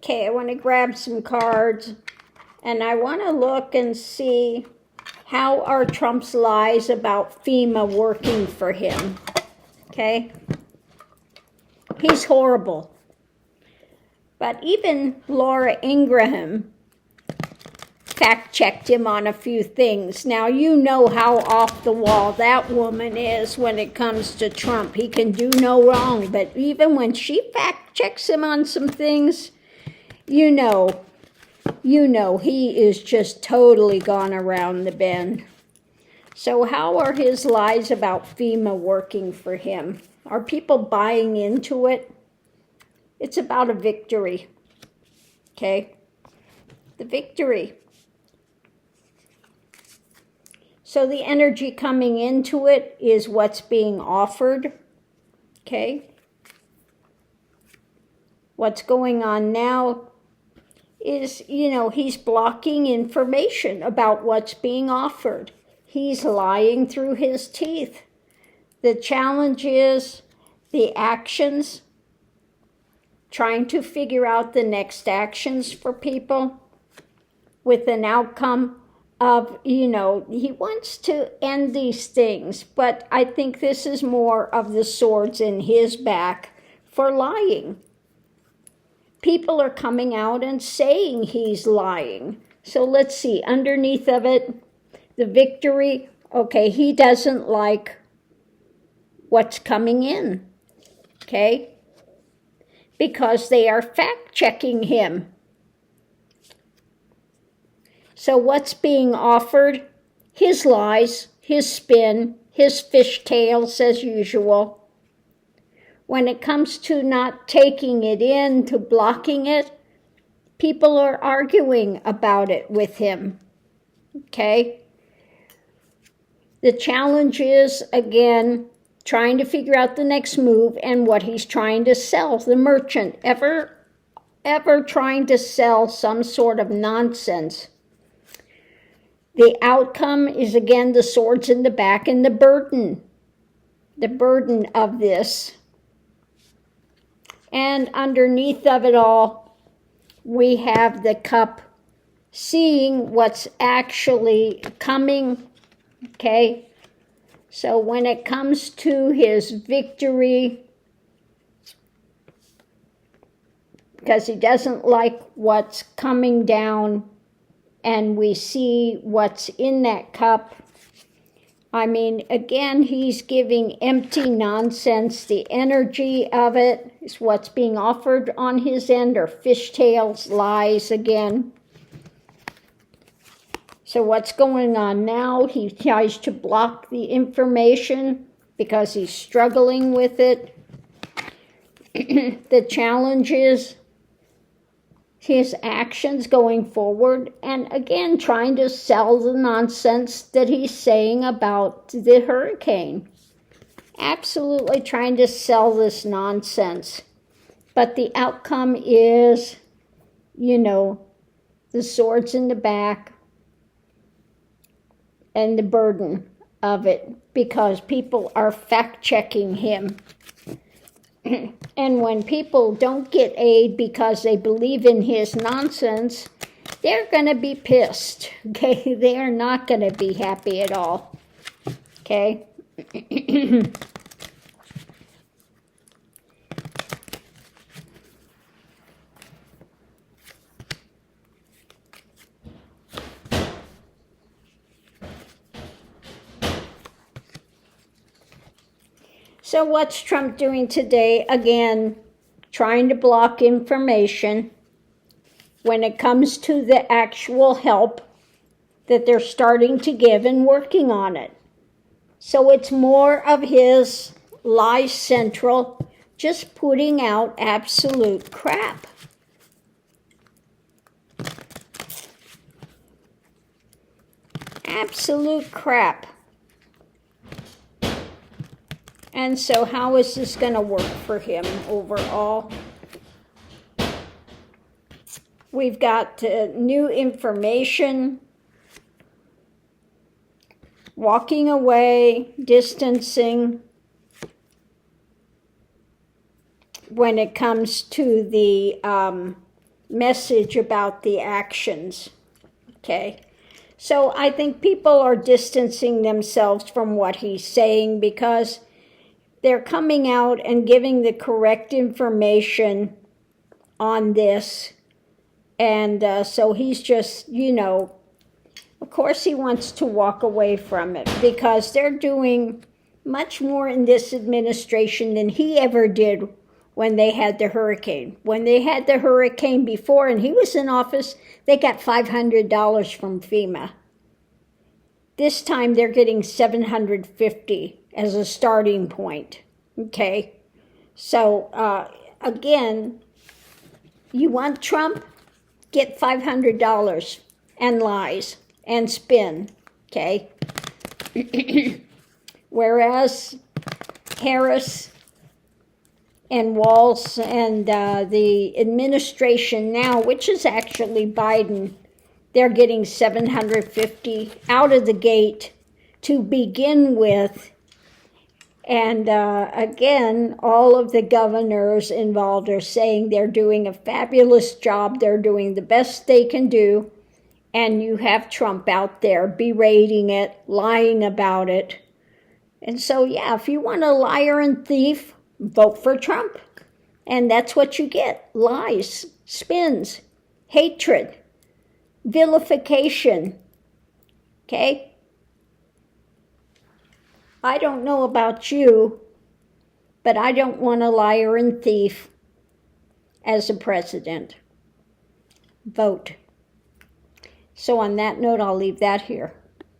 Okay, I want to grab some cards, and I want to look and see how are Trump's lies about Fema working for him. Okay? He's horrible. But even Laura Ingraham fact-checked him on a few things. Now, you know how off the wall that woman is when it comes to Trump. He can do no wrong, but even when she fact-checks him on some things, you know he is just totally gone around the bend. So how are his lies about Fema working for him? Are people buying into it? It's about a victory. Okay? The victory. So the energy coming into it is what's being offered. Okay? What's going on now is, he's blocking information about what's being offered. He's lying through his teeth. The challenge is the actions, trying to figure out the next actions for people with an outcome of, he wants to end these things, but I think this is more of the swords in his back for lying. People are coming out and saying he's lying. So let's see, underneath of it, the victory, okay, he doesn't like what's coming in, okay? Because they are fact-checking him. So what's being offered? His lies, his spin, his fishtails as usual. When it comes to not taking it in, to blocking it, people are arguing about it with him, okay? The challenge is, again, trying to figure out the next move and what he's trying to sell. The merchant, ever trying to sell some sort of nonsense. The outcome is, again, the swords in the back and the burden of this. And underneath of it all, we have the cup, seeing what's actually coming, okay? So when it comes to his victory, because he doesn't like what's coming down, and we see what's in that cup, I mean, again, he's giving empty nonsense. The energy of it is what's being offered on his end, or fishtails, lies again. So what's going on now? He tries to block the information because he's struggling with it. The challenge is his actions going forward, and again, trying to sell the nonsense that he's saying about the hurricane. Absolutely trying to sell this nonsense. But the outcome is, the swords in the back and the burden of it, because people are fact-checking him. And when people don't get aid because they believe in his nonsense, they're going to be pissed, okay? They are not going to be happy at all, okay? So what's Trump doing today? Again, trying to block information when it comes to the actual help that they're starting to give and working on it. So it's more of his lie central, just putting out absolute crap. Absolute crap. And so how is this going to work for him overall? We've got new information, walking away, distancing. When it comes to the message about the actions. Okay? So I think people are distancing themselves from what he's saying because they're coming out and giving the correct information on this. And so he's just, of course he wants to walk away from it because they're doing much more in this administration than he ever did when they had the hurricane. When they had the hurricane before and he was in office, they got $500 from FEMA. This time they're getting $750 as a starting point. Okay? So, again, you want Trump? Get $500 and lies and spin. Okay? Whereas Harris and Walz and the administration now, which is actually Biden, they're getting $750 out of the gate to begin with. And again, all of the governors involved are saying they're doing a fabulous job. They're doing the best they can do. And you have Trump out there berating it, lying about it. And so, yeah, if you want a liar and thief, vote for Trump. And that's what you get. Lies, spins, hatred, vilification. Okay? I don't know about you, but I don't want a liar and thief as a president. Vote. So on that note, I'll leave that here.